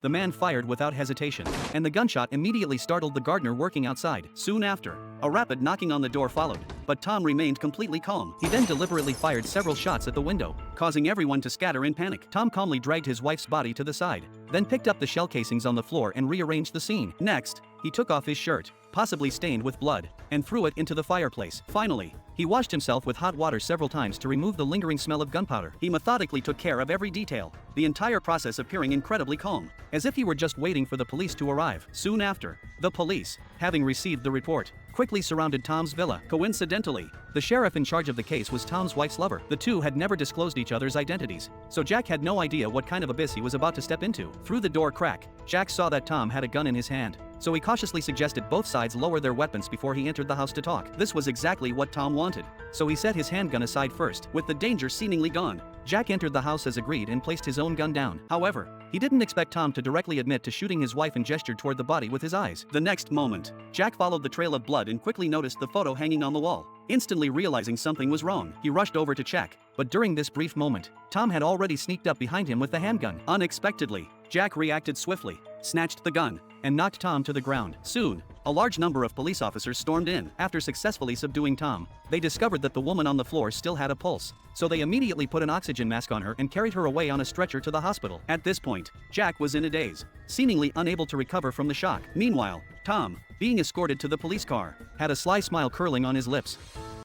The man fired without hesitation, and the gunshot immediately startled the gardener working outside. Soon after, a rapid knocking on the door followed, but Tom remained completely calm. He then deliberately fired several shots at the window, causing everyone to scatter in panic. Tom calmly dragged his wife's body to the side, then picked up the shell casings on the floor and rearranged the scene. Next, he took off his shirt, possibly stained with blood, and threw it into the fireplace. Finally, he washed himself with hot water several times to remove the lingering smell of gunpowder. He methodically took care of every detail, the entire process appearing incredibly calm, as if he were just waiting for the police to arrive. Soon after, the police, having received the report, quickly surrounded Tom's villa. Coincidentally, the sheriff in charge of the case was Tom's wife's lover. The two had never disclosed each other's identities, so Jack had no idea what kind of abyss he was about to step into. Through the door crack, Jack saw that Tom had a gun in his hand, so he cautiously suggested both sides lower their weapons before he entered the house to talk. This was exactly what Tom wanted, so he set his handgun aside first. With the danger seemingly gone, Jack entered the house as agreed and placed his own gun down. However, he didn't expect Tom to directly admit to shooting his wife and gestured toward the body with his eyes. The next moment, Jack followed the trail of blood and quickly noticed the photo hanging on the wall. Instantly realizing something was wrong, he rushed over to check, but during this brief moment, Tom had already sneaked up behind him with the handgun. Unexpectedly, Jack reacted swiftly, snatched the gun, and knocked Tom to the ground. Soon, a large number of police officers stormed in. After successfully subduing Tom, they discovered that the woman on the floor still had a pulse, so they immediately put an oxygen mask on her and carried her away on a stretcher to the hospital. At this point, Jack was in a daze, seemingly unable to recover from the shock. Meanwhile, Tom, being escorted to the police car, had a sly smile curling on his lips.